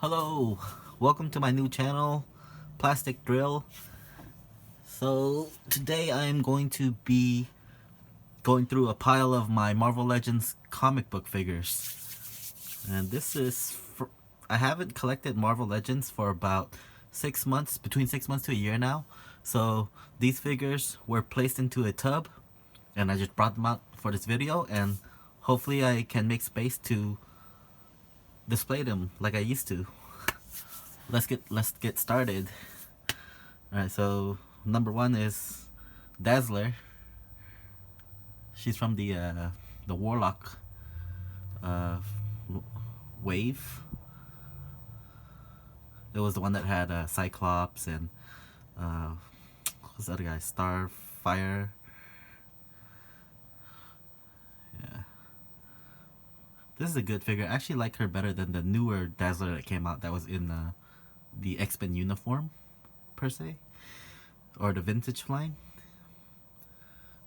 Hello, welcome to my new channel, Plastic Drill. So today I'm going to be going through a pile of my Marvel Legends comic book figures. And I haven't collected Marvel Legends for about 6 months, between 6 months to a year now. So these figures were placed into a tub and I just brought them out for this video, and hopefully I can make space to display them like I used to. Let's get started. Alright, so number one is Dazzler. She's from the Warlock wave. It was the one that had Cyclops and what's the other guy? Starfire. Yeah. This is a good figure. I actually like her better than the newer Dazzler that came out that was in the X-Men uniform, per se. Or the vintage line.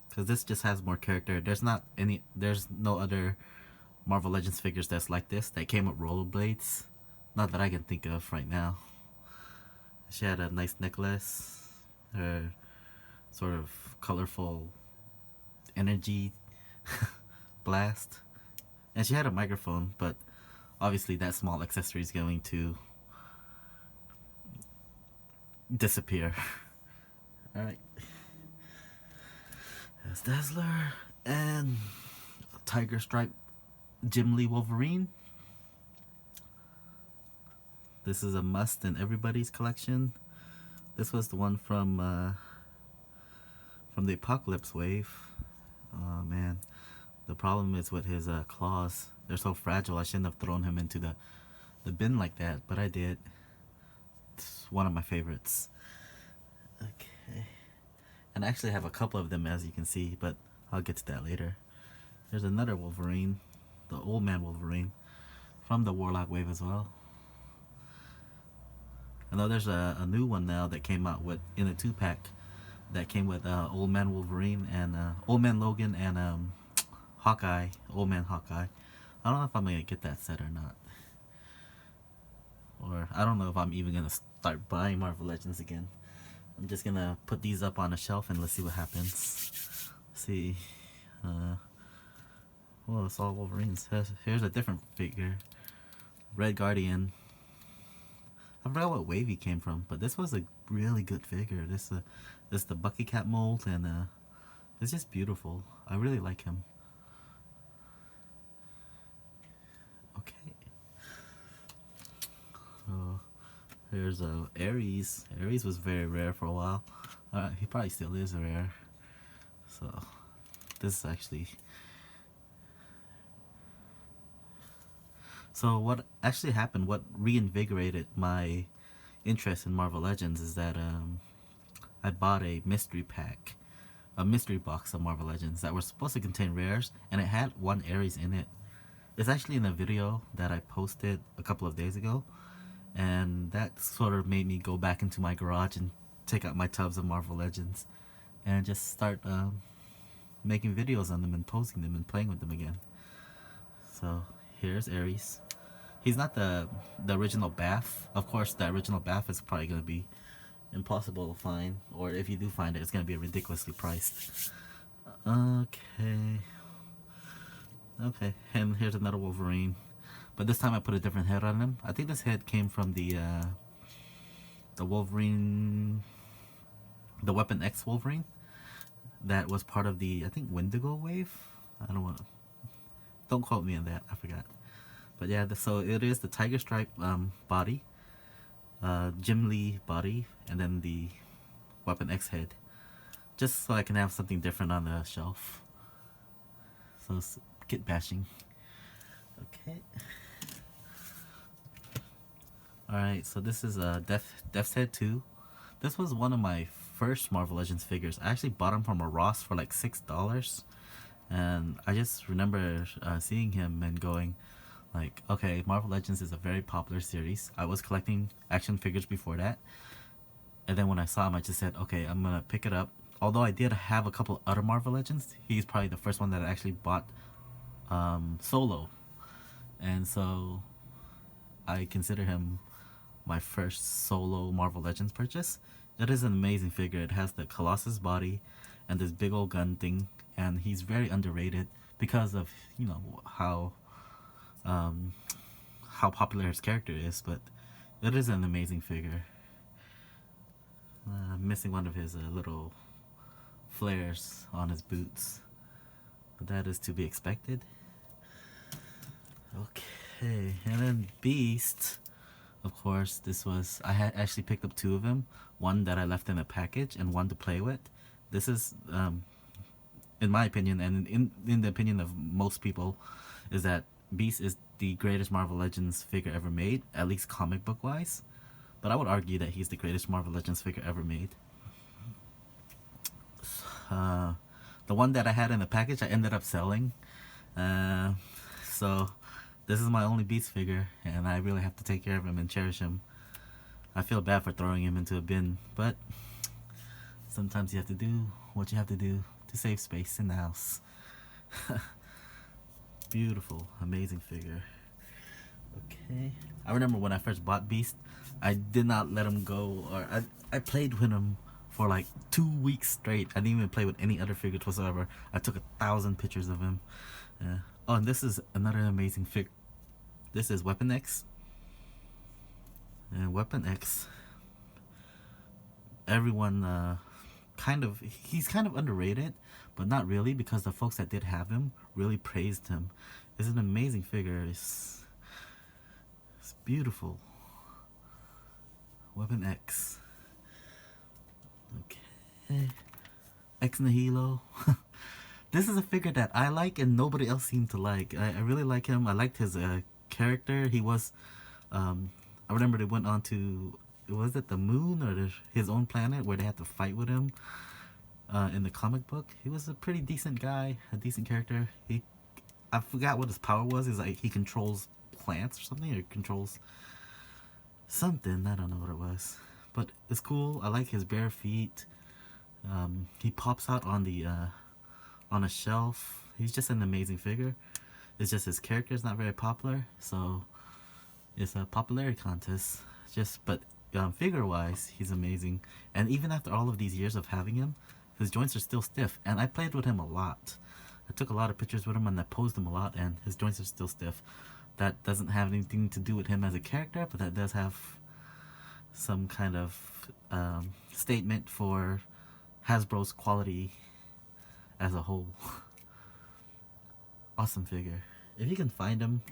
Because this just has more character. There's no other Marvel Legends figures that's like this that came with rollerblades. Not that I can think of right now. She had a nice necklace. Her sort of colorful energy blast. And she had a microphone, but obviously that small accessory is going to disappear. Alright. There's Dazzler and Tiger Stripe Jim Lee Wolverine. This is a must in everybody's collection. This was the one from the Apocalypse wave. Oh man, the problem is with his claws. They're so fragile. I shouldn't have thrown him into the bin like that, but I did. It's one of my favorites. Okay. And I actually have a couple of them, as you can see, but I'll get to that later. There's another Wolverine, the old man Wolverine, from the Warlock wave as well. I know there's a new one now that came out in a 2-pack that came with old man Wolverine and old man Logan and Hawkeye, old man Hawkeye. I don't know if I'm gonna get that set or not, or I don't know if I'm even gonna start buying Marvel Legends again. I'm just gonna put these up on a shelf and let's see what happens. Let's see. Well, it's all Wolverines. Here's a different figure. Red Guardian. I forgot what wave he came from, but this was a really good figure. This the Bucky Cat mold, and it's just beautiful. I really like him. Okay. So here's Ares. Ares was very rare for a while. He probably still is rare. So this is actually. So what actually happened, what reinvigorated my interest in Marvel Legends, is that I bought a mystery pack, a mystery box of Marvel Legends that were supposed to contain rares, and it had one Ares in it. It's actually in a video that I posted a couple of days ago, and that sort of made me go back into my garage and take out my tubs of Marvel Legends and just start making videos on them and posting them and playing with them again. So here's Ares. He's not the original Bath. Of course, the original Bath is probably going to be impossible to find, or if you do find it, it's going to be ridiculously priced. Okay, and here's another Wolverine, but this time I put a different head on him. I think this head came from the Wolverine, the Weapon X Wolverine, that was part of the, I think, Wendigo wave. Don't quote me on that, I forgot. But yeah, so it is the Tiger Stripe body, Jim Lee body, and then the Weapon X head, just so I can have something different on the shelf. So it's kit bashing. Okay. Alright, so this is Death's Head 2. This was one of my first Marvel Legends figures. I actually bought him from a Ross for like $6. And I just remember seeing him and going, like, okay, Marvel Legends is a very popular series. I was collecting action figures before that. And then when I saw him, I just said, okay, I'm going to pick it up. Although I did have a couple other Marvel Legends, he's probably the first one that I actually bought solo. And so I consider him my first solo Marvel Legends purchase. It is an amazing figure. It has the Colossus body and this big old gun thing, and he's very underrated because of um, how popular his character is. But it is an amazing figure. Missing one of his little flares on his boots, but that is to be expected. Okay, and then Beast. Of course, this was I had actually picked up two of them. One that I left in a package, and one to play with. This is, in my opinion, and in the opinion of most people, is that Beast is the greatest Marvel Legends figure ever made, at least comic book wise. But I would argue that he's the greatest Marvel Legends figure ever made. The one that I had in the package, I ended up selling. So this is my only Beast figure, and I really have to take care of him and cherish him. I feel bad for throwing him into a bin, but sometimes you have to do what you have to do to save space in the house. Beautiful, amazing figure. Okay. I remember when I first bought Beast, I did not let him go, or I played with him for like 2 weeks straight. I didn't even play with any other figures whatsoever. I took 1,000 pictures of him. Oh, and this is another amazing fig. This is Weapon X. And Weapon X, everyone he's kind of underrated, but not really, because the folks that did have him really praised him. It's an amazing figure. It's beautiful. Weapon X. Okay. Ex Nihilo. This is a figure that I like and nobody else seemed to like. I really like him. I liked his character. He was, I remember they went on to, was it the moon or his own planet where they had to fight with him in the comic book. He was a pretty decent guy, a decent character. I forgot what his power was. He's like, he controls plants or something, or controls something. I don't know what it was, but it's cool. I like his bare feet. He pops out on the on a shelf. He's just an amazing figure. It's just his character is not very popular, so it's a popularity contest. But figure wise, he's amazing. And even after all of these years of having him, his joints are still stiff. And I played with him a lot. I took a lot of pictures with him and I posed him a lot, and his joints are still stiff. That doesn't have anything to do with him as a character, but that does have some kind of statement for Hasbro's quality as a whole. Awesome figure. If you can find him,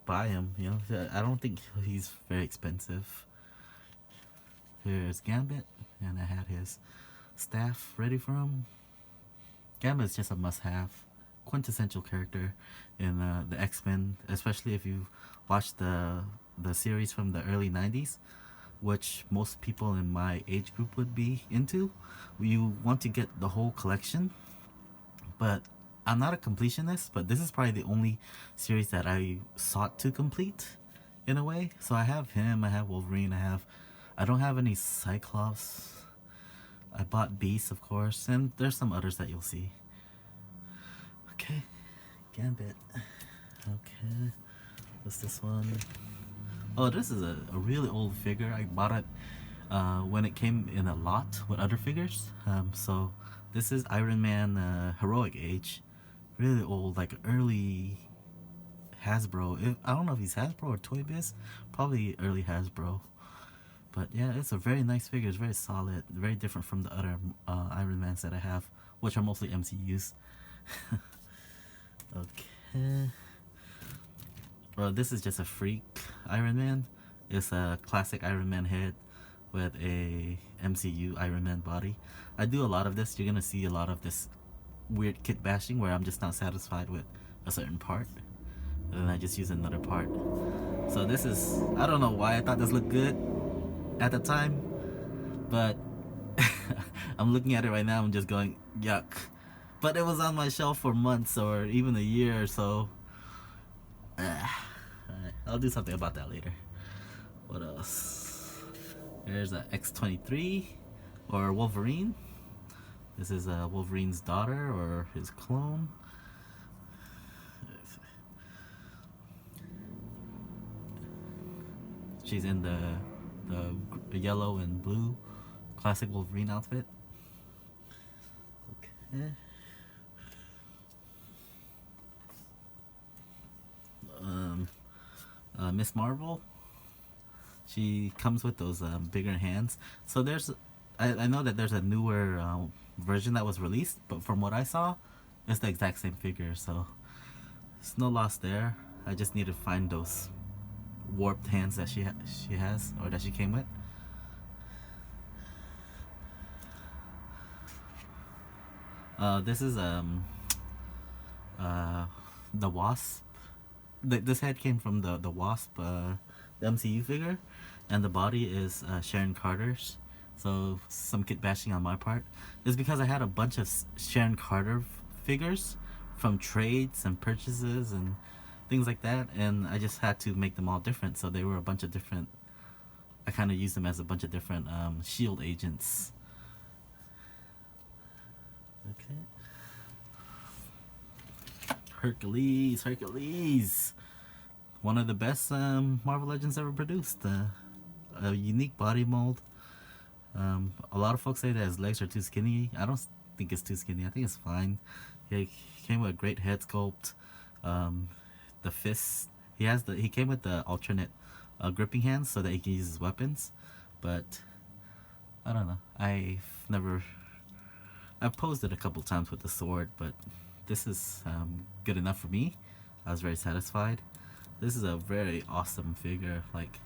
buy him. You know, I don't think he's very expensive. Here's Gambit, and I had his staff ready for him. Gambit is just a must-have, quintessential character in the X-Men, especially if you watched the series from the early 90s, which most people in my age group would be into. You want to get the whole collection, but I'm not a completionist, but this is probably the only series that I sought to complete in a way. So I have him, I have Wolverine, I don't have any Cyclops. I bought Beast, of course, and there's some others that you'll see. Okay, Gambit. Okay, what's this one? Oh, this is a really old figure. I bought it when it came in a lot with other figures. So this is Iron Man Heroic Age. Really old, like early Hasbro. I don't know if he's Hasbro or Toy Biz. Probably early Hasbro. But yeah, it's a very nice figure. It's very solid. Very different from the other Iron Mans that I have, which are mostly MCUs. Okay. Well, this is just a freak Iron Man. It's a classic Iron Man head with a MCU Iron Man body. I do a lot of this. You're gonna see a lot of this weird kit bashing where I'm just not satisfied with a certain part, and then I just use another part. So this is, I don't know why I thought this looked good at the time, but I'm looking at it right now, I'm just going, yuck. But it was on my shelf for months or even a year or so. Alright, I'll do something about that later. What else? There's a X-23 or Wolverine. This is Wolverine's daughter or his clone. She's in the yellow and blue classic Wolverine outfit. Okay. Um, Miss Marvel. She comes with those bigger hands. So I know that there's a newer version that was released, but from what I saw, it's the exact same figure. So it's no loss there. I just need to find those warped hands that she has, or that she came with. This is the Wasp. This head came from the Wasp, the MCU figure, and the body is Sharon Carter's. So some kit bashing on my part is because I had a bunch of Sharon Carter figures from trades and purchases and things like that, and I just had to make them all different. So they were a bunch of different. I kind of used them as a bunch of different Shield agents. Okay. Hercules. One of the best Marvel Legends ever produced. A unique body mold. A lot of folks say that his legs are too skinny. I don't think it's too skinny. I think it's fine. He came with a great head sculpt. The fists. He came with the alternate gripping hands so that he can use his weapons. But I don't know. I've posed it a couple times with the sword, but this is good enough for me. I was very satisfied. This is a very awesome figure. Like,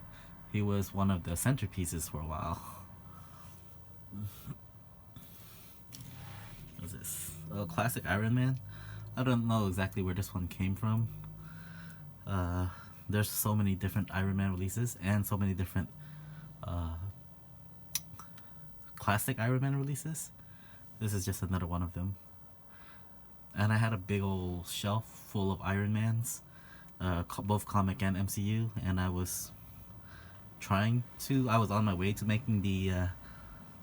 he was one of the centerpieces for a while. What's this? Oh, classic Iron Man. I don't know exactly where this one came from. There's so many different Iron Man releases and so many different classic Iron Man releases. This is just another one of them. And I had a big old shelf full of Iron Mans, both comic and MCU, and I was on my way to making the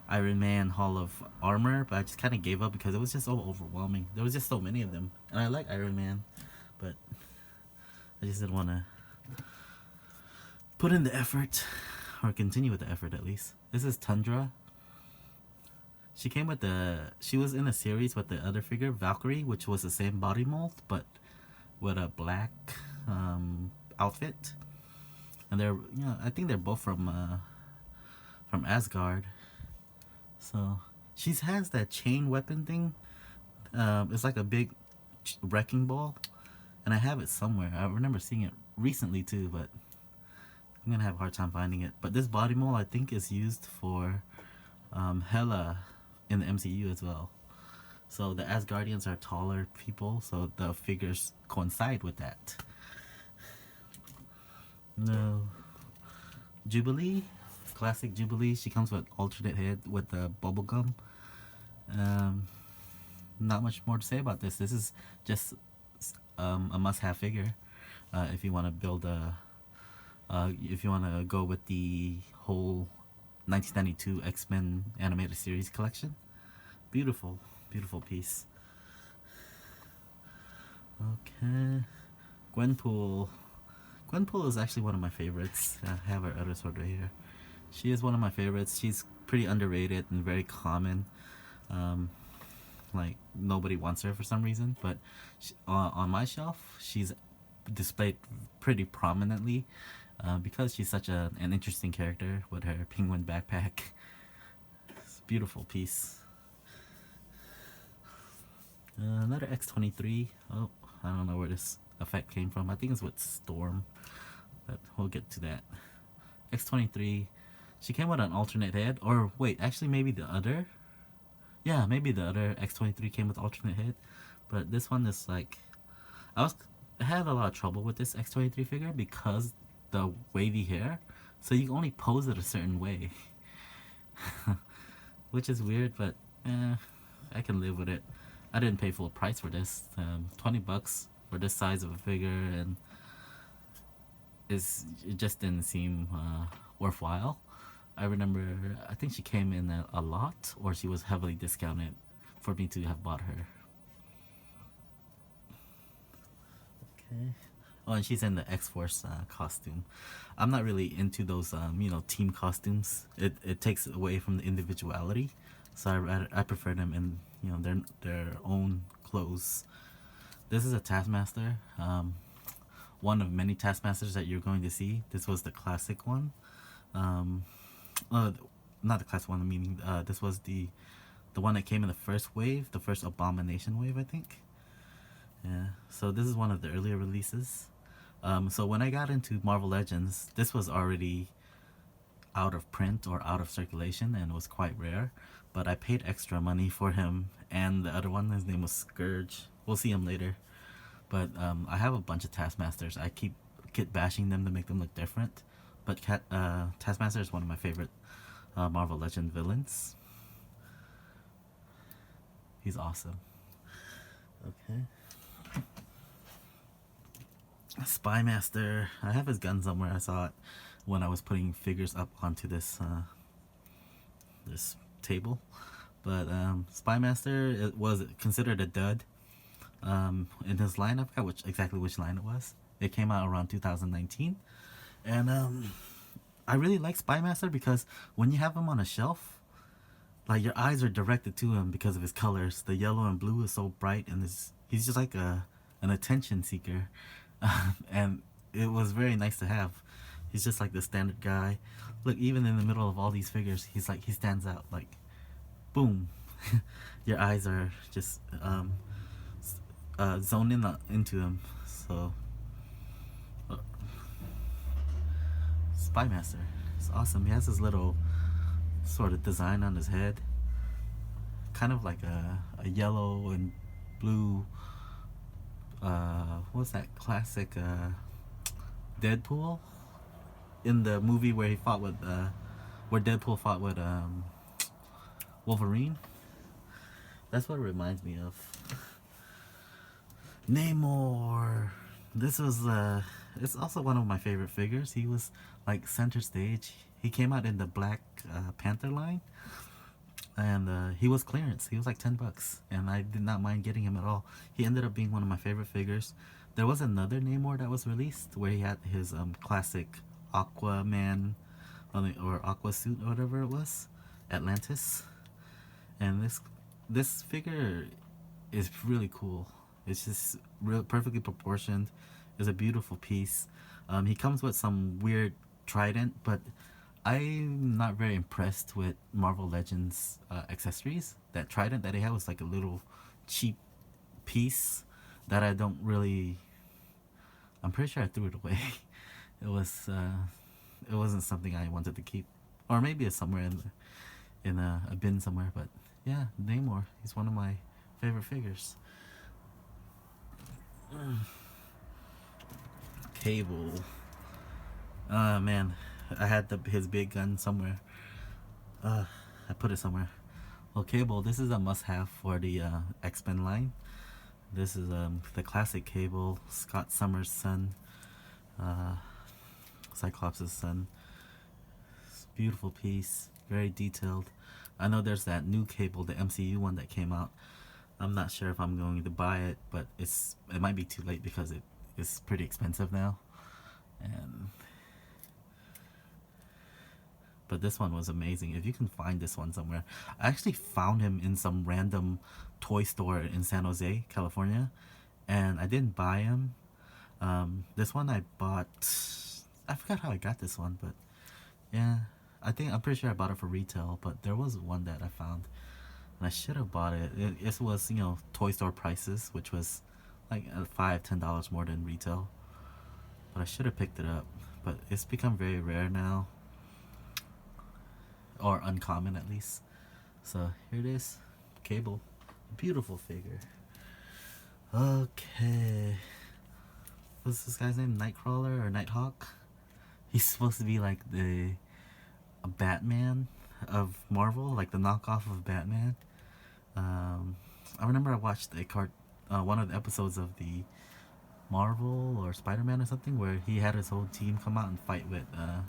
Iron Man Hall of Armor, but I just kind of gave up because it was just so overwhelming. There was just so many of them, and I like Iron Man, but I just didn't want to put in the effort, or continue with the effort at least. This is Tundra. She was in a series with the other figure, Valkyrie, which was the same body mold, but with a black outfit. And I think they're both from Asgard. So she has that chain weapon thing. It's like a big wrecking ball, and I have it somewhere. I remember seeing it recently too, but I'm gonna have a hard time finding it. But this body mold, I think, is used for Hela in the MCU as well. So the Asgardians are taller people, so the figures coincide with that. No. Jubilee, classic Jubilee. She comes with alternate head with the bubble gum. Not much more to say about this. This is just a must-have figure if you want to build if you want to go with the whole 1992 X-Men animated series collection. Beautiful, beautiful piece. Okay. Gwenpool. Gwenpool is actually one of my favorites. I have her other sword right here. She is one of my favorites. She's pretty underrated and very common. Like, nobody wants her for some reason, but on my shelf, she's displayed pretty prominently because she's such an interesting character with her penguin backpack. It's a beautiful piece. Another X-23. Oh, I don't know where this effect came from. I think it's with Storm, but we'll get to that. X-23. She came with an alternate head, or wait, actually maybe the other. Yeah, maybe the other X-23 came with alternate head, but this one is like, I had a lot of trouble with this X-23 figure because the wavy hair, so you only pose it a certain way, which is weird, but I can live with it. I didn't pay full price for this. $20 for this size of a figure, and it just didn't seem worthwhile. I remember, I think she came in a lot, or she was heavily discounted for me to have bought her. Okay. Oh, and she's in the X-Force costume. I'm not really into those, team costumes. It takes away from the individuality, so I prefer them in their own clothes. This is a Taskmaster. One of many Taskmasters that you're going to see. This was the classic one. Um, Not the classic one. I mean, this was the one that came in the first wave, the first Abomination wave, I think. Yeah. So this is one of the earlier releases. So when I got into Marvel Legends, this was already out of print or out of circulation and was quite rare. But I paid extra money for him and the other one. His name was Scourge. We'll see him later. But I have a bunch of Taskmasters. I keep bashing them to make them look different. But Taskmaster is one of my favorite Marvel Legend villains. He's awesome. Okay. Spy Master. I have his gun somewhere. I saw it when I was putting figures up onto this this table. But Spy Master, it was considered a dud. In his line, I forgot exactly which line it was. It came out around 2019, and I really like Spy Master because when you have him on a shelf, like your eyes are directed to him because of his colors. The yellow and blue is so bright, and he's just like an attention seeker. And it was very nice to have. He's just like the standard guy. Look, even in the middle of all these figures, he stands out. Like, boom, your eyes are just zoned into him. So, Spy Master, it's awesome. He has this little sort of design on his head, kind of like a yellow and blue. What's that classic Deadpool in the movie where he fought with where Deadpool fought with Wolverine? That's what it reminds me of. Namor. This was it's also one of my favorite figures. He was like center stage. He came out in the Black Panther line, and he was clearance. He was like $10, and I did not mind getting him at all. He ended up being one of my favorite figures. There was another Namor that was released where he had his classic Aquaman or Aqua suit or whatever it was, Atlantis, and this figure is really cool. It's just perfectly proportioned. It's a beautiful piece. He comes with some weird trident, but I'm not very impressed with Marvel Legends accessories. That trident that he had was like a little cheap piece that I don't really. I'm pretty sure I threw it away. It wasn't something I wanted to keep, or maybe it's somewhere in a bin somewhere. But yeah, Namor. He's one of my favorite figures. Cable. Man, I had his big gun somewhere. I put it somewhere. Well, Cable, this is a must-have for the X-Men line. This is the classic Cable, Scott Summers' son, Cyclops' son. It's a beautiful piece, very detailed. I know there's that new Cable, the MCU one that came out. I'm not sure if I'm going to buy it, but it might be too late because it's pretty expensive now. But this one was amazing. If you can find this one somewhere, I actually found him in some random toy store in San Jose, California, and I didn't buy him. This one I bought. I forgot how I got this one, but yeah, I'm pretty sure I bought it for retail. But there was one that I found, and I should have bought it. It was toy store prices, which was like $5-10 more than retail. But I should have picked it up. But it's become very rare now, or uncommon at least. So here it is, Cable, beautiful figure. Okay, what's this guy's name? Nightcrawler or Nighthawk? He's supposed to be like a Batman of Marvel, like the knockoff of Batman. I remember I watched one of the episodes of the Marvel or Spider-Man or something where he had his whole team come out and fight with I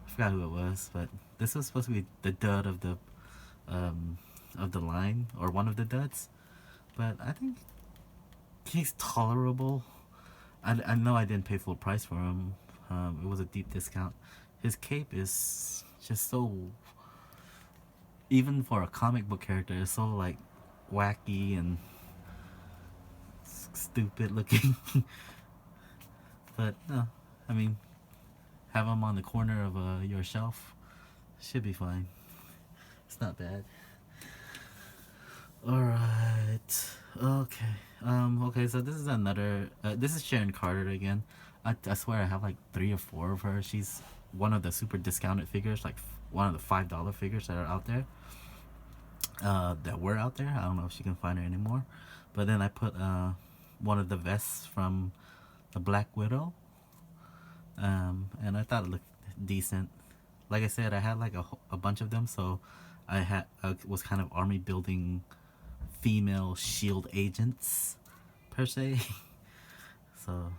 forgot who it was, but this was supposed to be the dud of the line, or one of the duds. But I think he's tolerable. I know I didn't pay full price for him. It was a deep discount. His cape is just so, even for a comic book character, it's so like wacky and stupid looking. But no, I mean, have him on the corner of your shelf, should be fine. It's not bad. All right. Okay. Okay. So this is another. This is Sharon Carter again. I swear I have like 3 or 4 of her. She's one of the super discounted figures, like one of the $5 figures that are out there. That were out there. I don't know if she can find her anymore. But then I put one of the vests from the Black Widow. And I thought it looked decent. Like I said, I had like a bunch of them, so I was kind of army building female shield agents per se. So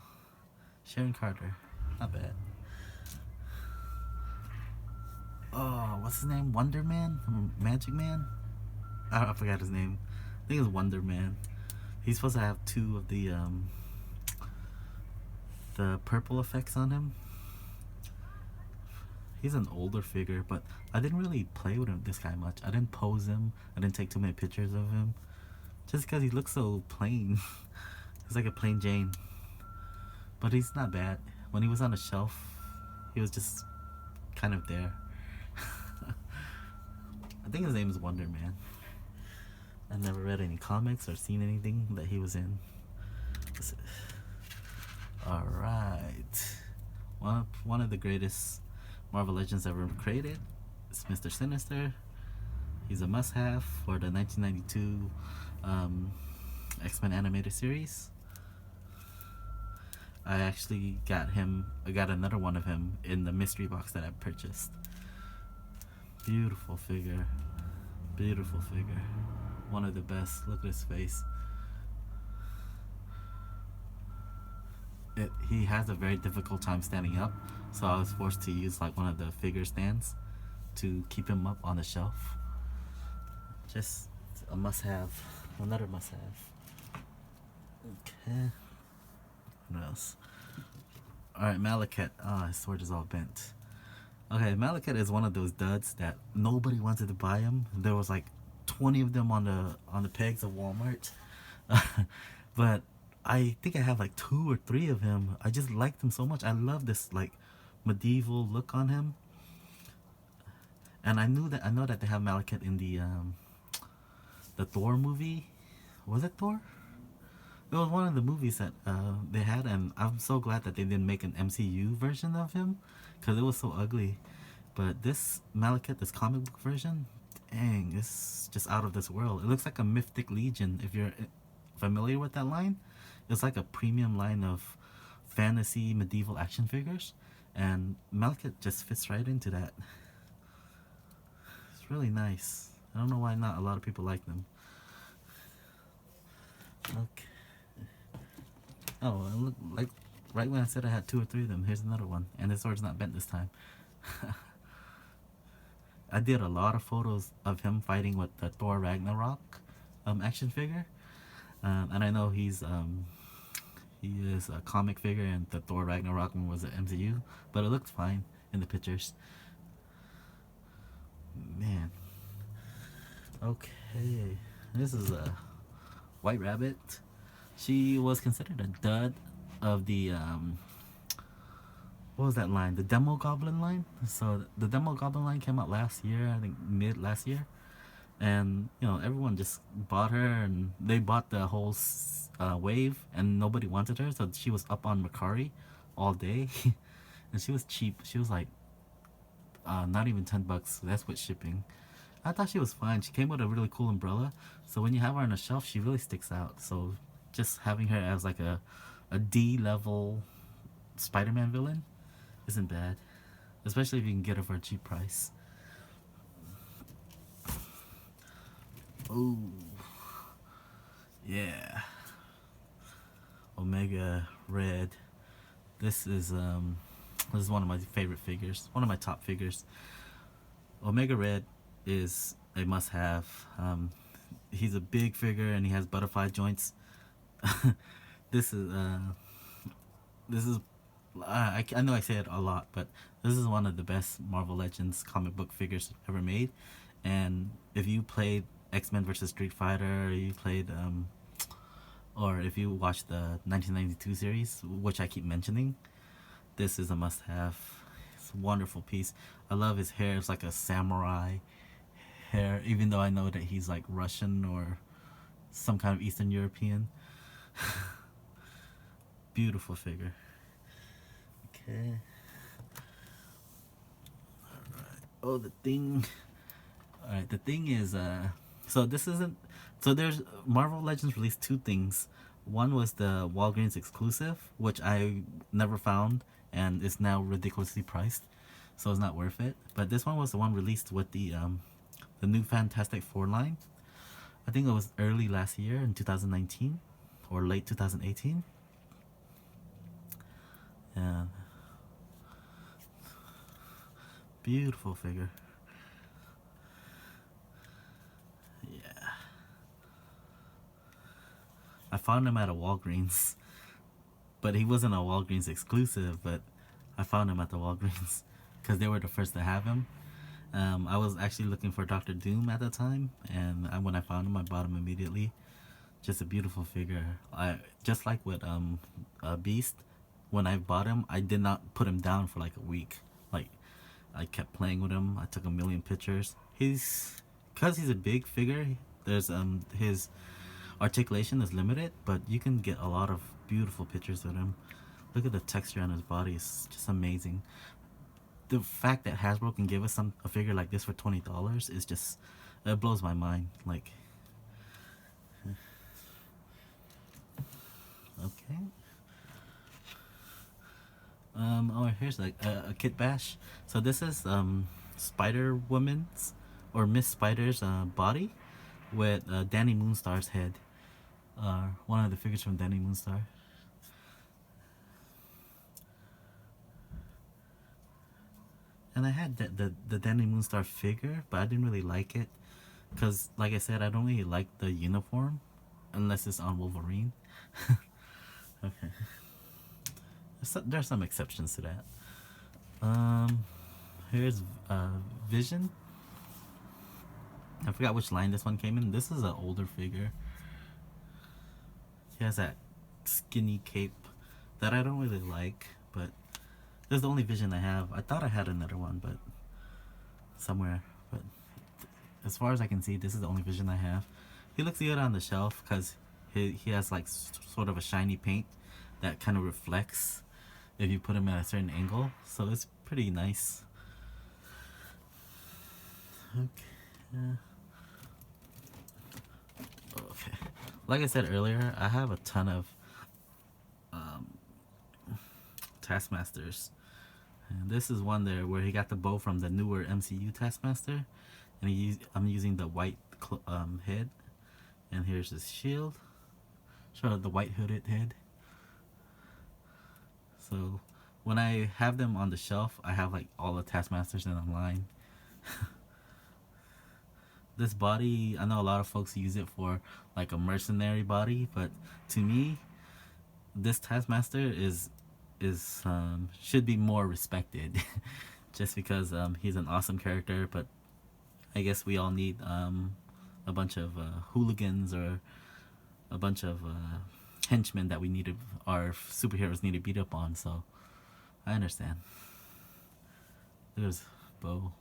Sharon Carter, not bad. Oh, what's his name? Wonder Man? Magic Man? I forgot his name. I think it's Wonder Man. He's supposed to have 2 of the purple effects on him. He's an older figure, but I didn't really play with him this guy much. I didn't pose him. I didn't take too many pictures of him, just because he looks so plain. He's like a plain Jane, but he's not bad. When he was on the shelf, he was just kind of there. I think his name is Wonder Man. I never read any comics or seen anything that he was in. All right, one of the greatest Marvel Legends ever created is Mr. Sinister. He's a must-have for the 1992 X-Men animated series. I actually got another one of him in the mystery box that I purchased. Beautiful figure. Beautiful figure. One of the best. Look at his face. He has a very difficult time standing up, so I was forced to use like one of the figure stands to keep him up on the shelf. Just a must-have. Another must-have. Okay. What else? Alright, Malekith. His sword is all bent. Okay, Malekith is one of those duds that nobody wanted to buy him. There was like 20 of them on the pegs of Walmart. But I think I have like 2 or 3 of him. I just liked him so much. I love this like medieval look on him. And I know that they have Malekith in the Thor movie. Was it Thor? It was one of the movies that they had, and I'm so glad that they didn't make an MCU version of him, because it was so ugly. But this Malekith, this comic book version, dang, it's just out of this world. It looks like a Mythic Legion, if you're familiar with that line. It's like a premium line of fantasy medieval action figures, and Malekith just fits right into that. It's really nice. I don't know why not a lot of people like them. Okay. Oh, look, like right when I said I had 2 or 3 of them, here's another one, and the sword's not bent this time. I did a lot of photos of him fighting with the Thor Ragnarok action figure, and I know he is a comic figure, and the Thor Ragnarok one was an MCU, but it looked fine in the pictures. Man. Okay, this is a White Rabbit. She was considered a dud of the what was that line? The Demo Goblin line. So the Demo Goblin line came out last year, I think mid last year, and everyone just bought her, and they bought the whole wave, and nobody wanted her, so she was up on Mercari all day, and she was cheap. She was like not even $10. That's with shipping. I thought she was fine. She came with a really cool umbrella, so when you have her on a shelf, she really sticks out. So just having her as like a D level Spider-Man villain isn't bad, especially if you can get her for a cheap price. Oh, yeah. Omega Red. This is one of my favorite figures. One of my top figures. Omega Red is a must-have. He's a big figure and he has butterfly joints. This is this is I know I say it a lot, but this is one of the best Marvel Legends comic book figures ever made. And if you played X-Men versus Street Fighter, or you played or if you watched the 1992 series, which I keep mentioning, this is a must-have. It's a wonderful piece. I love his hair. It's like a samurai hair, even though I know that he's like Russian or some kind of Eastern European. Beautiful figure. Okay. Alright. Oh, the thing. Alright, the thing is, so this isn't. So there's Marvel Legends released two things. One was the Walgreens exclusive, which I never found and is now ridiculously priced, so it's not worth it. But this one was the one released with the new Fantastic Four line. I think it was early last year in 2019 or late 2018. And beautiful figure. Yeah. I found him at a Walgreens, but he wasn't a Walgreens exclusive, but I found him at the Walgreens because they were the first to have him. I was actually looking for Doctor Doom at the time, and when I found him, I bought him immediately. Just a beautiful figure. I just like with Beast. When I bought him, I did not put him down for like a week. Like I kept playing with him. I took a million pictures. Cause he's a big figure. There's his articulation is limited, but you can get a lot of beautiful pictures with him. Look at the texture on his body. It's just amazing. The fact that Hasbro can give us a figure like this for $20 is just, it blows my mind. Like, okay. Oh, here's like a Kit Bash. So this is Spider Woman's or Miss Spider's body with Danny Moonstar's head. One of the figures from Danny Moonstar. And I had the Danny Moonstar figure, but I didn't really like it because, like I said, I don't really like the uniform unless it's on Wolverine. Okay, there's some exceptions to that. Here's Vision. I forgot which line this one came in. This is an older figure. He has that skinny cape that I don't really like, but this is the only Vision I have. I thought I had another one, but somewhere. But as far as I can see, this is the only Vision I have. He looks good on the shelf because he has like sort of a shiny paint that kind of reflects if you put him at a certain angle. So it's pretty nice. Okay. Okay. Like I said earlier, I have a ton of Taskmasters. And this is one there where he got the bow from the newer MCU Taskmaster, and I'm using the white head, and here's his shield. Show the white hooded head. So when I have them on the shelf, I have like all the Taskmasters in a line. This body, I know a lot of folks use it for like a mercenary body, but to me, this Taskmaster is should be more respected, just because he's an awesome character. But I guess we all need a bunch of hooligans or a bunch of henchmen that our superheroes need to beat up on. So I understand. There's Bo.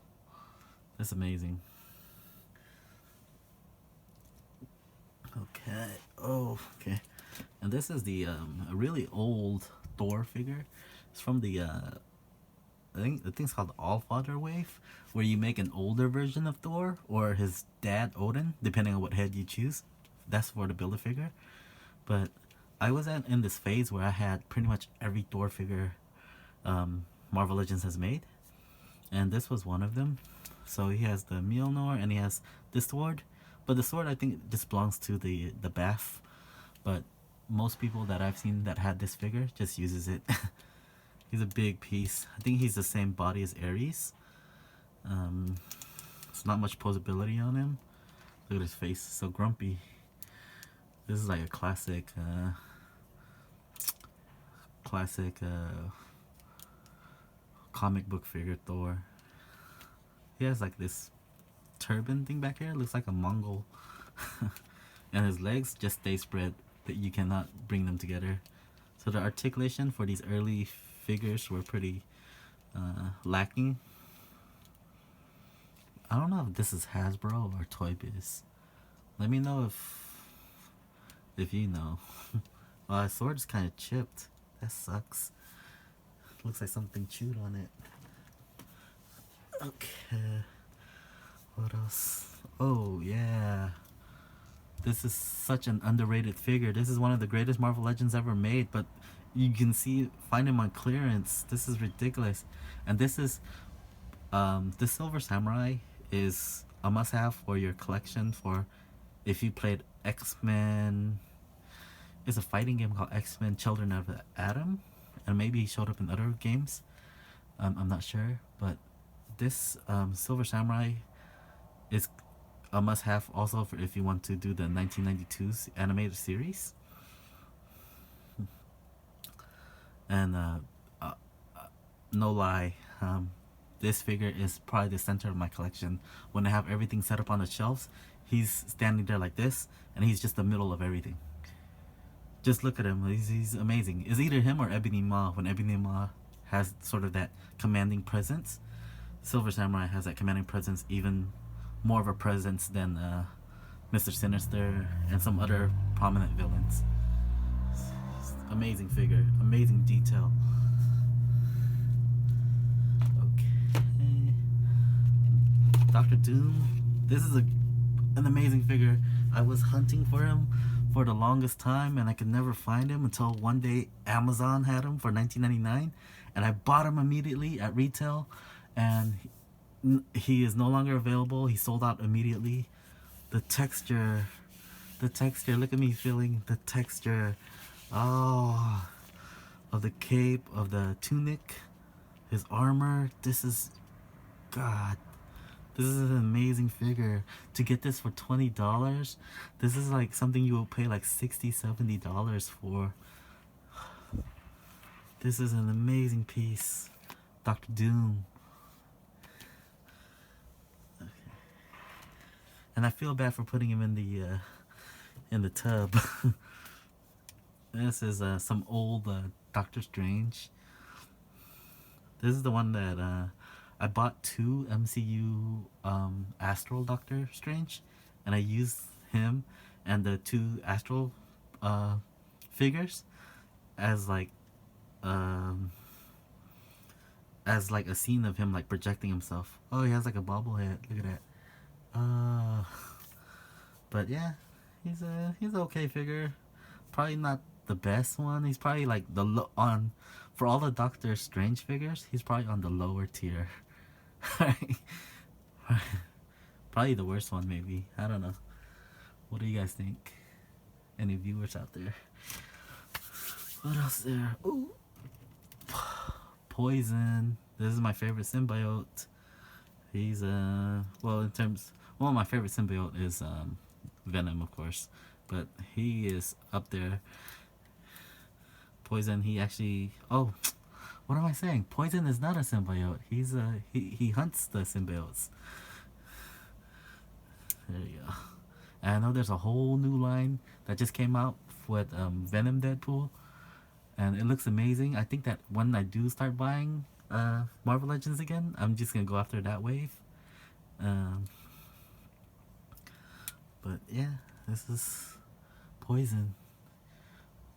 That's amazing. Okay. Oh, okay. And this is a really old Thor figure. It's from the I think the thing's called the Allfather wave, where you make an older version of Thor or his dad Odin, depending on what head you choose. That's for the Build-A-Figure. But I was in this phase where I had pretty much every Thor figure Marvel Legends has made, and this was one of them. So he has the Mjolnir and he has this sword, but the sword I think just belongs to the Bath. But most people that I've seen that had this figure just uses it. He's a big piece. I think he's the same body as Ares. It's not much posability on him. Look at his face, so grumpy. This is like a classic classic comic book figure Thor. He has like this turban thing back here. Looks like a Mongol. And his legs just stay spread. That you cannot bring them together. So the articulation for these early figures were pretty lacking. I don't know if this is Hasbro or Toy Biz. Let me know if you know. Oh, his sword's kind of chipped. That sucks. Looks like something chewed on it. Okay. What else? Oh, yeah. This is such an underrated figure. This is one of the greatest Marvel Legends ever made, but you can find him on clearance. This is ridiculous. And this is, the Silver Samurai is a must-have for your collection for if you played X-Men. It's a fighting game called X-Men Children of Atom, and maybe he showed up in other games. I'm not sure, but this Silver Samurai is a must-have also for if you want to do the 1992's animated series. And no lie, this figure is probably the center of my collection. When I have everything set up on the shelves, he's standing there like this, and he's just the middle of everything. Just look at him. He's amazing. It's either him or Ebony Maw. When Ebony Maw has sort of that commanding presence, Silver Samurai has that commanding presence, even more of a presence than Mr. Sinister and some other prominent villains. Amazing figure. Amazing detail. Okay. Dr. Doom. This is an amazing figure. I was hunting for him for the longest time, and I could never find him until one day Amazon had him for $19.99, and I bought him immediately at retail, and he is no longer available. He sold out immediately. The texture, look at me feeling the texture, oh, of the cape, of the tunic, his armor. This is, God, this is an amazing figure. To get this for $20, this is like something you will pay like $60, $70 for. This is an amazing piece. Dr. Doom. Okay. And I feel bad for putting him in the tub. This is some old Doctor Strange. This is the one that I bought 2 MCU Astral Doctor Strange, and I used him and the 2 Astral figures as like a scene of him like projecting himself. Oh, he has like a bobblehead. Look at that. But yeah, he's an okay figure. Probably not the best one. He's probably like for all the Doctor Strange figures, he's probably on the lower tier. Probably the worst one, maybe. I don't know. What do you guys think? Any viewers out there? What else there? Ooh. Poison. This is my favorite symbiote. He's well, my favorite symbiote is Venom, of course, but he is up there. Poison, he actually, oh, what am I saying? Poison is not a symbiote. He's he hunts the symbiotes. There you go. And I know there's a whole new line that just came out with Venom Deadpool, and it looks amazing. I think that when I do start buying Marvel Legends again, I'm just gonna go after that wave. But yeah, this is Poison.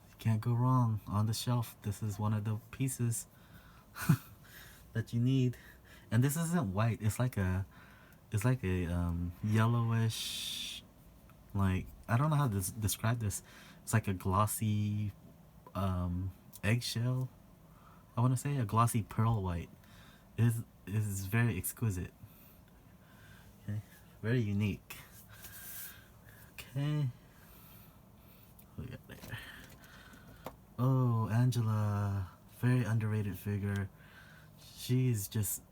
You can't go wrong on the shelf. This is one of the pieces that you need. And this isn't white. It's like a yellowish, like, I don't know how to describe this. It's like a glossy eggshell. I want to say a glossy pearl white. It is very exquisite. Okay, very unique. Okay, what we got there? Oh, Angela, very underrated figure. She's just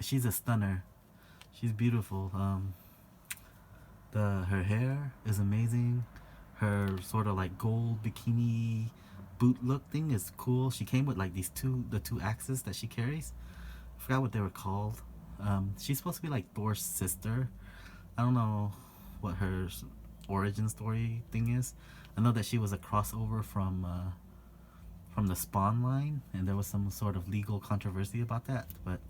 she's a stunner. She's beautiful. Her hair is amazing. Her sort of like gold bikini boot look thing is cool. She came with like the two axes that she carries. I forgot what they were called. She's supposed to be like Thor's sister. I don't know what her origin story thing is. I know that she was a crossover from the Spawn line, and there was some sort of legal controversy about that. But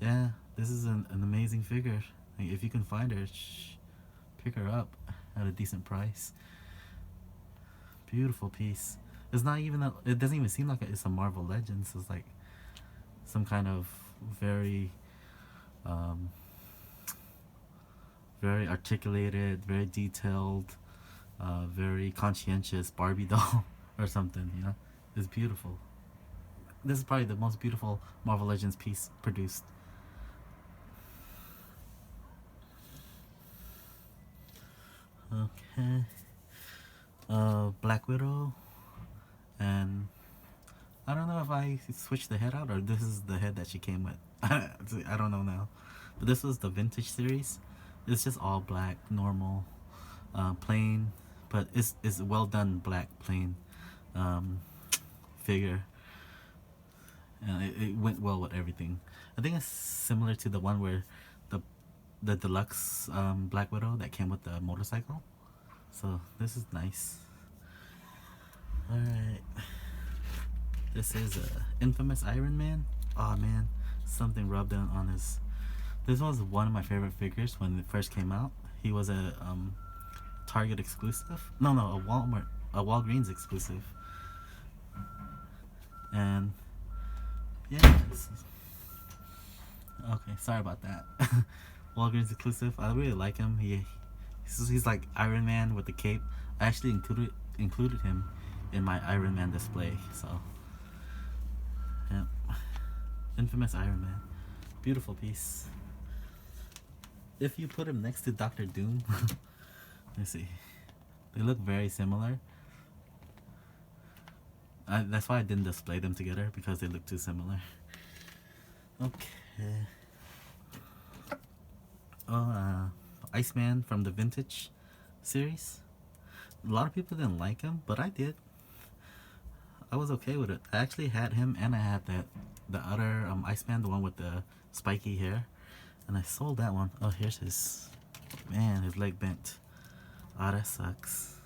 yeah, this is an amazing figure. Like, if you can find her, pick her up at a decent price. Beautiful piece. It's not even it doesn't even seem like it's a Marvel Legends. It's like some kind of very um, very articulated, very detailed, very conscientious Barbie doll or something. You know, it's beautiful. This is probably the most beautiful Marvel Legends piece produced. Okay. Black Widow, and I don't know if I switched the head out or this is the head that she came with. I don't know now, but this was the vintage series. It's just all black, normal, plain, but it's well done black plain um, figure. It went well with everything. I think it's similar to the one where the the deluxe Black Widow that came with the motorcycle. So this is nice. All right, this is infamous Iron Man. Oh man, something rubbed on his. This was one of my favorite figures when it first came out. He was a Target exclusive. No, a Walgreens exclusive. And yeah, okay. Sorry about that. Walgreens exclusive. I really like him. He's like Iron Man with the cape. I actually included him in my Iron Man display. So yeah, infamous Iron Man. Beautiful piece. If you put him next to Doctor Doom, let me see. They look very similar. That's why I didn't display them together because they look too similar. Okay. Oh, Iceman from the Vintage series. A lot of people didn't like him, but I did. I was okay with it. I actually had him, and I had the other Iceman, the one with the spiky hair, and I sold that one. Oh, here's his leg bent. Ah, that sucks.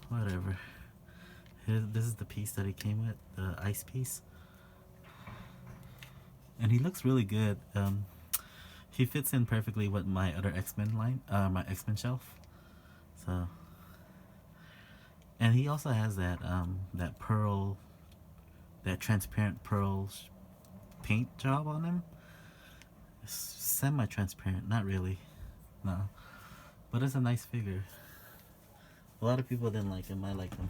Whatever. This is the piece that he came with, the ice piece, and he looks really good. He fits in perfectly with my other X-Men line, my X-Men shelf. So, and he also has that pearl, that transparent pearl paint job on him. It's semi-transparent, not really, no, but it's a nice figure. A lot of people didn't like him. I like him.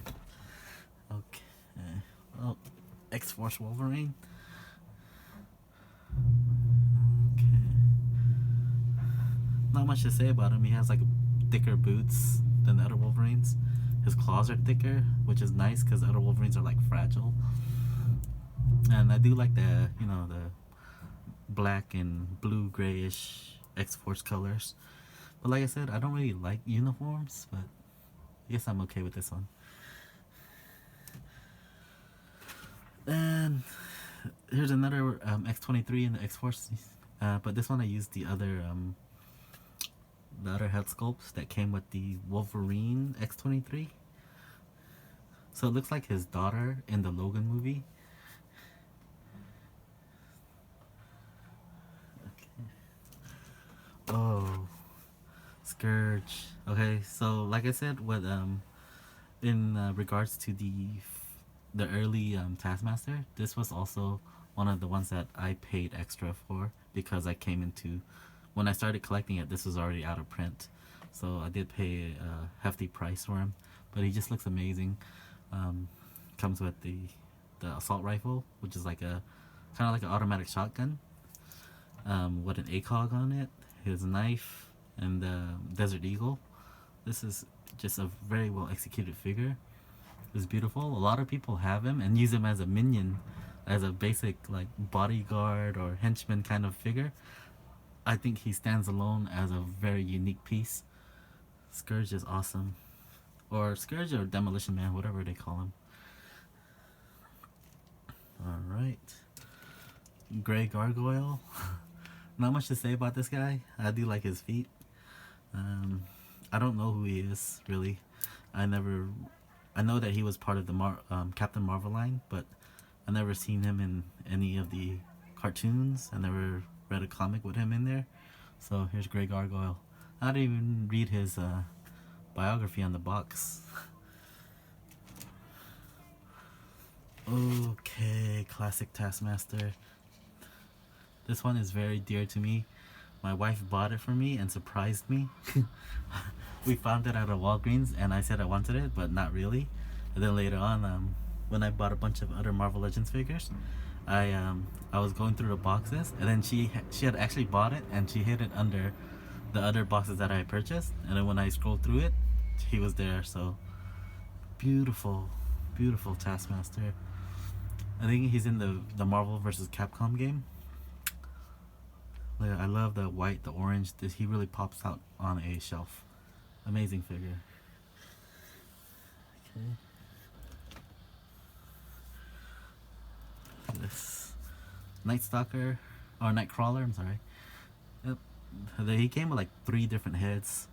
Okay. Oh, X-Force Wolverine. Okay. Not much to say about him. He has like thicker boots than the other Wolverines. His claws are thicker, which is nice because other Wolverines are like fragile. And I do like the black and blue grayish X-Force colors. But like I said, I don't really like uniforms, but I guess I'm okay with this one. And here's another X-23 in the X-Force, but this one I used the other head sculpts that came with the Wolverine X-23. So it looks like his daughter in the Logan movie. Okay. Oh, Scourge. Okay, so like I said, with in regards to the early Taskmaster, this was also one of the ones that I paid extra for because I came into, when I started collecting it, this was already out of print, so I did pay a hefty price for him. But he just looks amazing. Comes with the assault rifle, which is like a kind of like an automatic shotgun, with an ACOG on it. His knife and the Desert Eagle. This is just a very well executed figure. It's beautiful. A lot of people have him and use him as a minion, as a basic like bodyguard or henchman kind of figure. I think he stands alone as a very unique piece. Scourge is awesome. Or Scourge or Demolition Man, whatever they call him. Alright. Gray Gargoyle. Not much to say about this guy. I do like his feet. I don't know who he is, really. I know that he was part of the Captain Marvel line, but I never seen him in any of the cartoons. I never read a comic with him in there. So here's Grey Gargoyle. I didn't even read his biography on the box. Okay, classic Taskmaster. This one is very dear to me. My wife bought it for me and surprised me. We found it at a Walgreens and I said I wanted it, but not really. And then later on, when I bought a bunch of other Marvel Legends figures, I was going through the boxes, and then she had actually bought it and she hid it under the other boxes that I purchased. And then when I scrolled through it, he was there. So beautiful, beautiful Taskmaster. I think he's in the Marvel vs. Capcom game. I love the white, the orange. He really pops out on a shelf. Amazing figure. Okay. This Night Stalker, or Nightcrawler, I'm sorry. Yep. He came with like 3 different heads.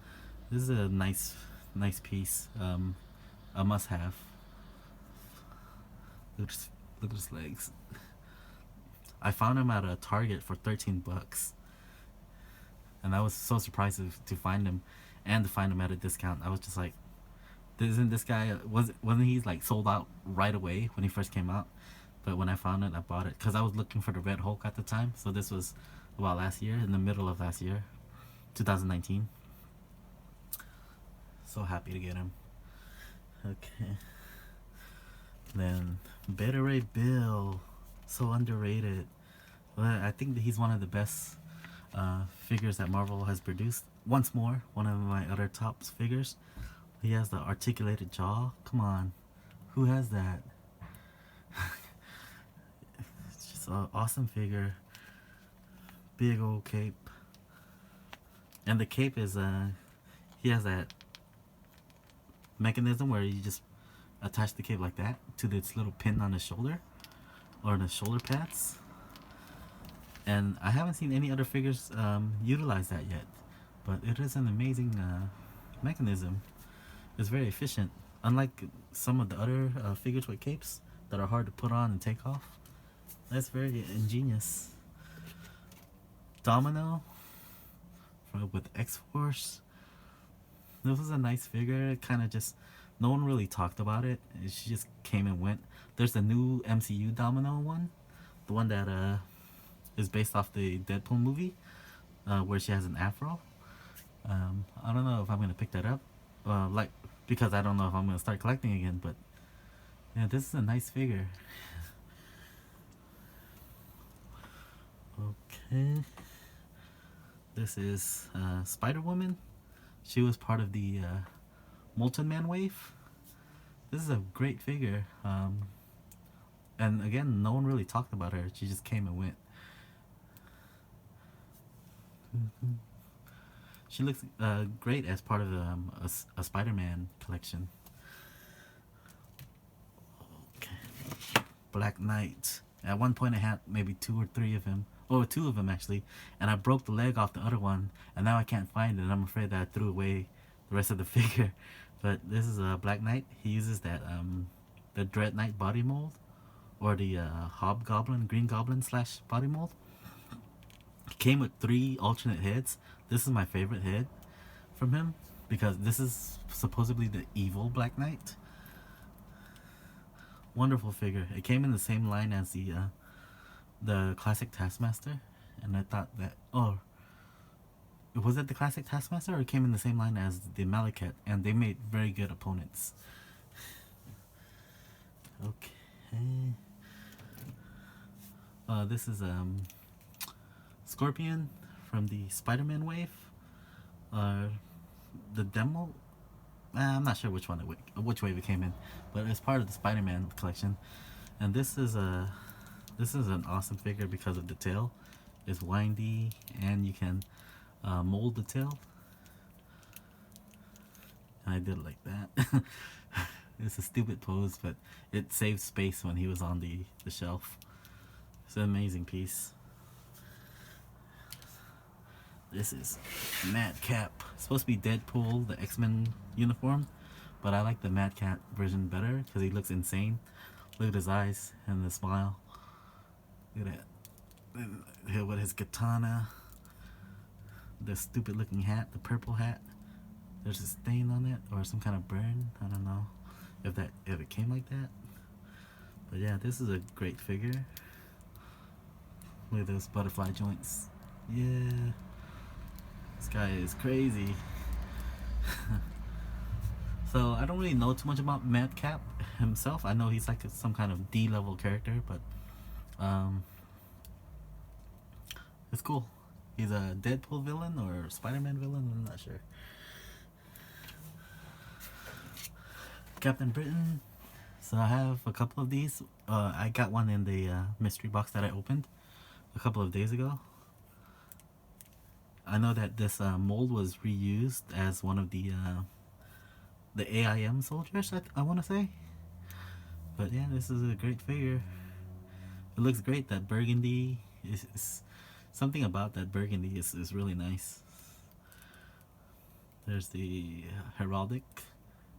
This is a nice piece. A must-have. Look at his legs. I found him at a Target for $13, and I was so surprised to find him, and to find him at a discount. I was just like, isn't this guy, wasn't he like sold out right away when he first came out? But when I found it, I bought it because I was looking for the Red Hulk at the time. So this was about last year, in the middle of last year, 2019. So happy to get him. Okay. Then Beta Ray Bill, so underrated. But I think that he's one of the best figures that Marvel has produced. Once more, one of my other top figures. He has the articulated jaw. Come on, who has that? It's just an awesome figure. Big old cape, and the cape is he has that mechanism where you just attach the cape like that to this little pin on his shoulder, or the shoulder pads. And I haven't seen any other figures utilize that yet, but it is an amazing mechanism. It's very efficient, unlike some of the other figures with capes that are hard to put on and take off. That's very ingenious. Domino with X-Force. This was a nice figure. Kind of just, no one really talked about it. She just came and went. There's the new MCU Domino one, the one that is based off the Deadpool movie, where she has an afro. I don't know if I'm gonna pick that up, because I don't know if I'm gonna start collecting again. But yeah, this is a nice figure. Okay, this is Spider-Woman. She was part of the Molten Man wave. This is a great figure. And again, no one really talked about her. She just came and went. She looks great as part of a Spider-Man collection. Okay. Black Knight. At one point I had maybe 2 or 3 of him. Oh, 2 of them actually. And I broke the leg off the other one. And now I can't find it. I'm afraid that I threw away the rest of the figure. But this is a Black Knight. He uses that the Dread Knight body mold, or the Hobgoblin, Green Goblin / body mold. It came with 3 alternate heads. This is my favorite head from him, because this is supposedly the evil Black Knight. Wonderful figure. It came in the same line as the classic Taskmaster, and I thought that, oh, was it the classic Taskmaster, or it came in the same line as the Malekith? And they made very good opponents. Okay. This is Scorpion from the Spider-Man wave. The demo. I'm not sure which wave it came in, but it's part of the Spider-Man collection. And this is an awesome figure because of the tail. It's windy, and you can mold the tail. And I did it like that. It's a stupid pose, but it saved space when he was on the shelf. It's an amazing piece. This is Madcap. It's supposed to be Deadpool, the X-Men uniform, but I like the Madcap version better because he looks insane. Look at his eyes and the smile. Look at that. With his katana, the stupid looking hat, the purple hat. There's a stain on it or some kind of burn. I don't know if it came like that. But yeah, this is a great figure. Look at those butterfly joints. Yeah. This guy is crazy. So I don't really know too much about Madcap himself. I know he's like some kind of D-level character, but it's cool. He's a Deadpool villain or Spider-Man villain, I'm not sure. Captain Britain. So I have a couple of these. I got one in the mystery box that I opened a couple of days ago. I know that this mold was reused as one of the AIM soldiers, I want to say. But yeah, this is a great figure. It looks great. That burgundy is something about that burgundy is really nice. There's the heraldic.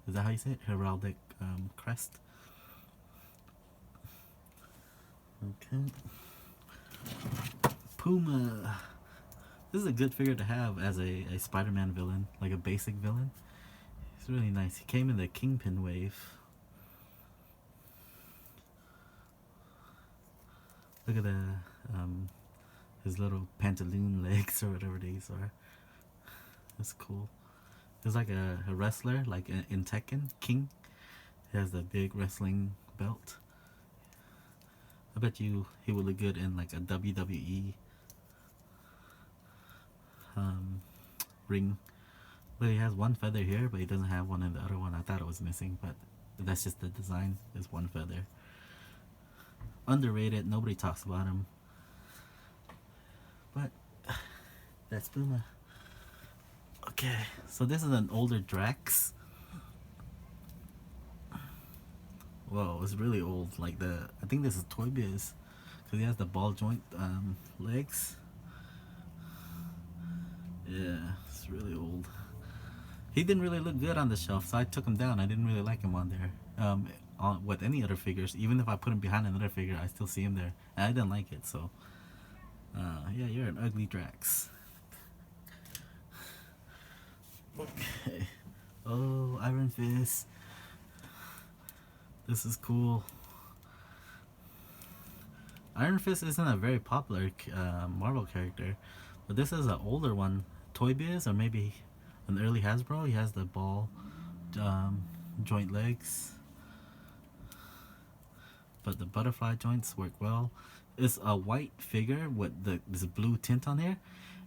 Is that how you say it? Heraldic crest. Okay. Puma. This is a good figure to have as a Spider-Man villain, like a basic villain. It's really nice. He came in the Kingpin wave. Look at the his little pantaloon legs or whatever these are. That's cool. There's like a wrestler, like in Tekken, King. He has the big wrestling belt. I bet you he would look good in like a WWE ring. But he has one feather here, but he doesn't have one in the other one. I thought it was missing, but that's just the design. Is one feather. Underrated. Nobody talks about him. But that's Puma. Okay, so this is an older Drax. Whoa, it's really old. Like I think this is Toy Biz, because he has the ball joint legs. Yeah, it's really old. He didn't really look good on the shelf, so I took him down. I didn't really like him on there. With any other figures, even if I put him behind another figure, I still see him there, and I didn't like it. So, yeah, you're an ugly Drax. Okay. Oh, Iron Fist. This is cool. Iron Fist isn't a very popular Marvel character, but this is an older one. Toy Biz, or maybe an early Hasbro. He has the ball joint legs, but the butterfly joints work well. It's a white figure with this blue tint on here,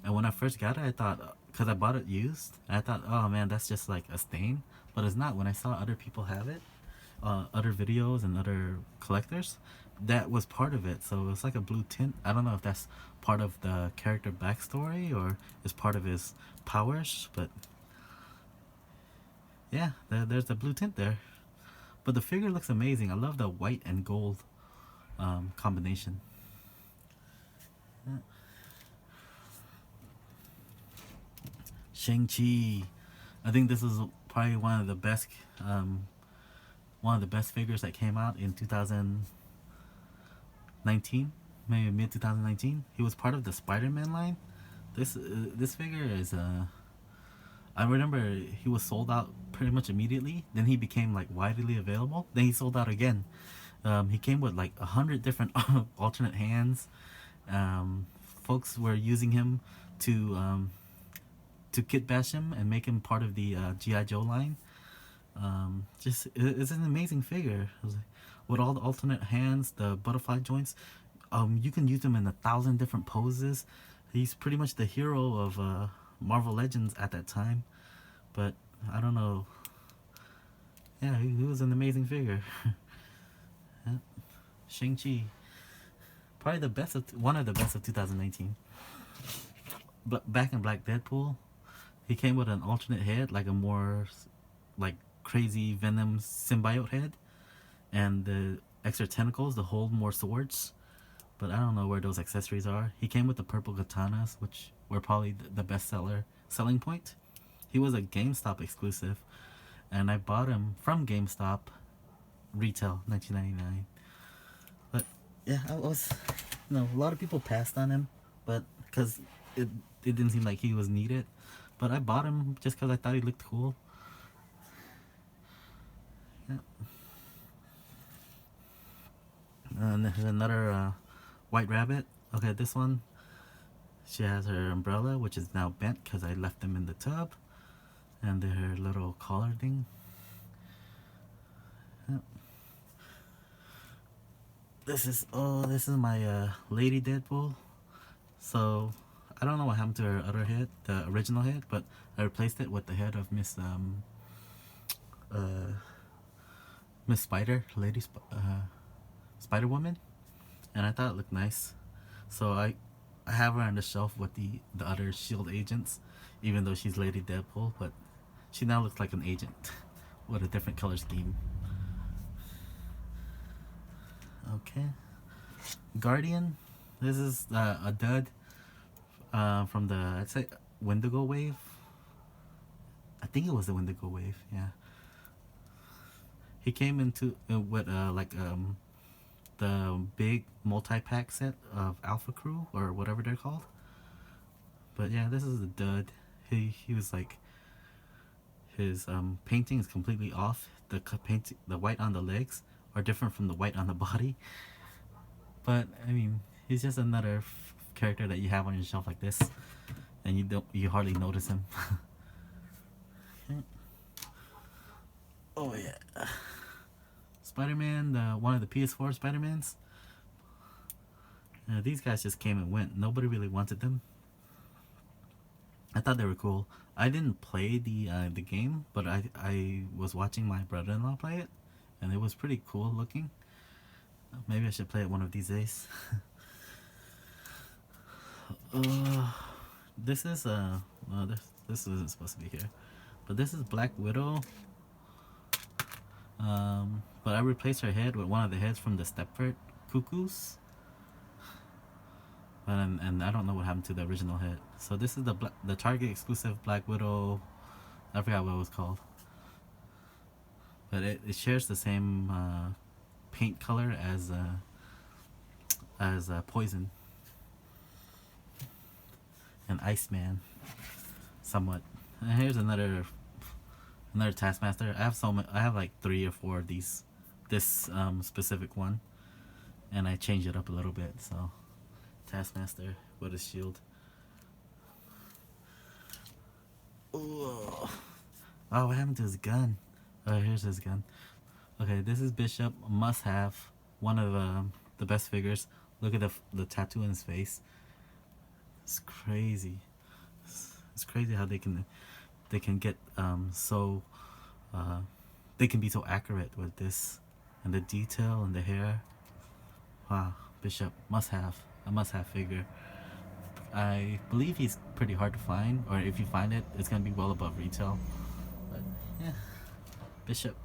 and when I first got it, I thought, because I bought it used, I thought, oh man, that's just like a stain, but it's not. When I saw other people have it, other videos and other collectors, that was part of it. So it's like a blue tint. I don't know if that's part of the character backstory or is part of his powers, but yeah, there's the blue tint there. But the figure looks amazing. I love the white and gold combination. Yeah. Shang-Chi. I think this is probably one of the best figures that came out in 2019, maybe mid 2019. He was part of the Spider-Man line. This figure is I remember he was sold out pretty much immediately. Then he became like widely available. Then he sold out again. He came with like 100 different alternate hands. Folks were using him to kit bash him and make him part of the G.I. Joe line. Just it's an amazing figure with all the alternate hands, the butterfly joints. You can use him in 1,000 different poses. He's pretty much the hero of Marvel Legends at that time. But I don't know. Yeah, he was an amazing figure. Yeah. Shang-Chi, probably one of the best of 2019. Back in Black Deadpool, he came with an alternate head, like a more like crazy venom symbiote head and the extra tentacles to hold more swords. But I don't know where those accessories are. He came with the purple katanas, which were probably the best selling point. He was a GameStop exclusive, and I bought him from GameStop, retail, $19.99. But yeah, I was, a lot of people passed on him, but because it didn't seem like he was needed. But I bought him just because I thought he looked cool. Yeah. And there's another White Rabbit. Okay, this one, she has her umbrella, which is now bent because I left them in the tub. And her little collar thing. Yep. This is my Lady Deadpool. So I don't know what happened to her other head, the original head, but I replaced it with the head of Miss Spider, Spider Woman, and I thought it looked nice. So I have her on the shelf with the other Shield agents, even though she's Lady Deadpool, but she now looks like an agent with a different color scheme. Okay. Guardian. This is a dud from the, I'd say, Wendigo wave. I think it was the Wendigo wave, yeah. He came into with the big multi-pack set of Alpha Crew or whatever they're called. But yeah, this is a dud. He was like, his painting is completely off. The white on the legs are different from the white on the body. But I mean, he's just another character that you have on your shelf like this, and you hardly notice him. Okay. Oh yeah, Spider-Man, one of the PS4 Spider-Mans. These guys just came and went. Nobody really wanted them. I thought they were cool. I didn't play the game, but I was watching my brother-in-law play it, and it was pretty cool looking. Maybe I should play it one of these days. This is this isn't supposed to be here, but this is Black Widow. But I replaced her head with one of the heads from the Stepford Cuckoos. And I don't know what happened to the original head. So this is the Target exclusive Black Widow. I forgot what it was called. But it shares the same paint color as Poison and Iceman, somewhat. And here's another Taskmaster. I have like 3 or 4 of these. This specific one, and I changed it up a little bit. So Taskmaster with his shield. Oh, what happened to his gun? Oh, here's his gun. Okay, this is Bishop. Must have. One of the best figures. Look at the tattoo on his face. It's crazy. It's crazy how they can get so they can be so accurate with this, and the detail and the hair. Wow, Bishop, must have. A must-have figure. I believe he's pretty hard to find, or if you find it, it's gonna be well above retail. But yeah, Bishop.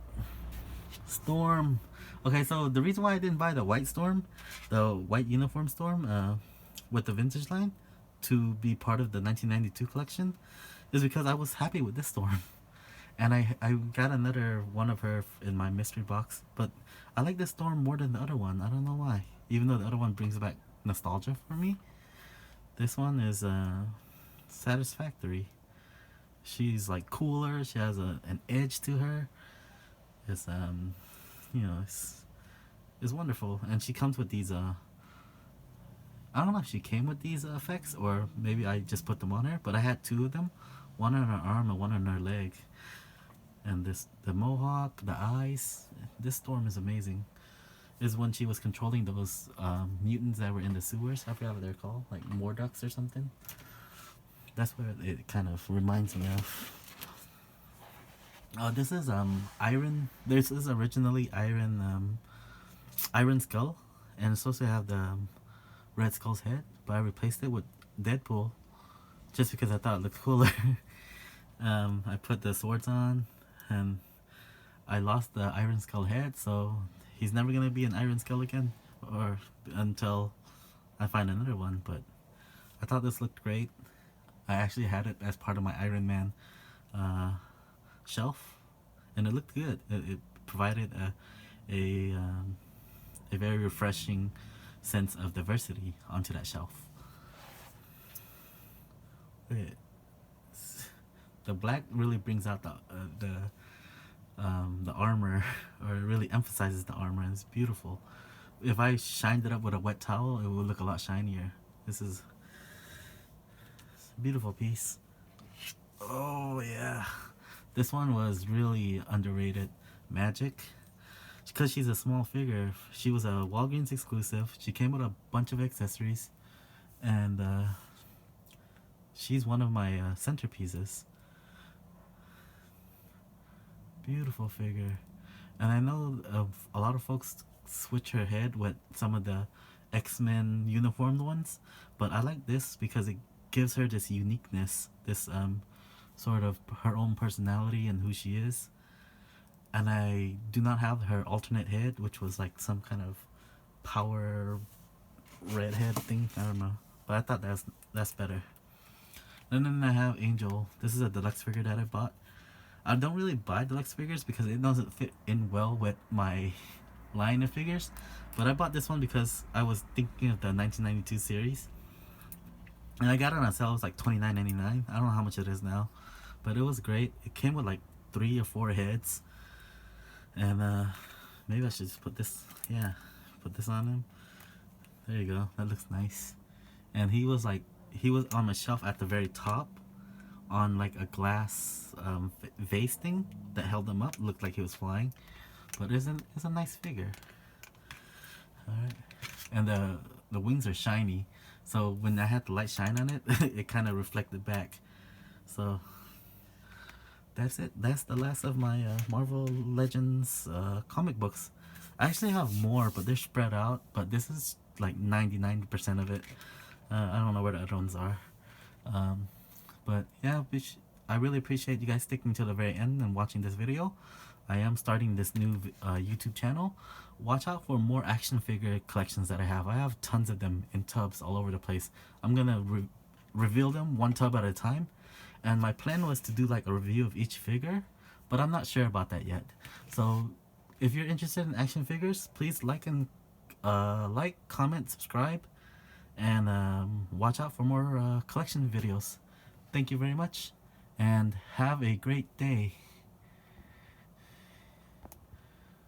Storm. Okay, so the reason why I didn't buy the white Storm, the white uniform Storm, with the vintage line, to be part of the 1992 collection, is because I was happy with this Storm. And I got another one of her in my mystery box, but I like this Storm more than the other one. I don't know why. Even though the other one brings back nostalgia for me, this one is satisfactory. She's like cooler. She has an edge to her. It's it's wonderful, and she comes with these I don't know if she came with these effects, or maybe I just put them on her, but I had 2 of them, one on her arm and one on her leg. And the mohawk, the eyes. This Storm is amazing. Is when she was controlling those mutants that were in the sewers. I forgot what they're called, like Morducks or something. That's what it kind of reminds me of. This is Iron. This is originally Iron Skull, and it's supposed to have the Red Skull's head, but I replaced it with Deadpool, just because I thought it looked cooler. I put the swords on, and I lost the Iron Skull head, so he's never gonna be an Iron Skull again, or until I find another one. But I thought this looked great. I actually had it as part of my Iron Man uh, shelf, and it looked good. It provided a very refreshing sense of diversity onto that shelf. It, the black really brings out the armor, or it really emphasizes the armor, and it's beautiful. If I shined it up with a wet towel, it would look a lot shinier. This is a beautiful piece. Oh yeah, this one was really underrated. Magic, because she's a small figure. She was a Walgreens exclusive. She came with a bunch of accessories, and she's one of my centerpieces. Beautiful figure. And I know a lot of folks switch her head with some of the X-Men uniformed ones, but I like this because it gives her this uniqueness, this sort of her own personality and who she is. And I do not have her alternate head, which was like some kind of power red head thing. I don't know, but I thought that's better. And then I have Angel. This is a deluxe figure that I bought. I don't really buy deluxe figures because it doesn't fit in well with my line of figures. But I bought this one because I was thinking of the 1992 series. And I got it on sale. It was like $29.99. I don't know how much it is now. But it was great. It came with like 3 or 4 heads. And maybe I should just put this, put this on him. There you go. That looks nice. And he was on my shelf at the very top, on like a glass vase thing that held him up. Looked like he was flying, but it's a nice figure. All right, and the wings are shiny, so when I had the light shine on it, it kind of reflected back. So that's it. That's the last of my Marvel Legends comic books. I actually have more, but they're spread out. But this is like 99% of it. I don't know where the other ones are. But yeah, I really appreciate you guys sticking to the very end and watching this video. I am starting this new YouTube channel. Watch out for more action figure collections that I have. I have tons of them in tubs all over the place. I'm gonna reveal them one tub at a time. And my plan was to do like a review of each figure, but I'm not sure about that yet. So if you're interested in action figures, please like, comment, subscribe, and watch out for more collection videos. Thank you very much, and have a great day.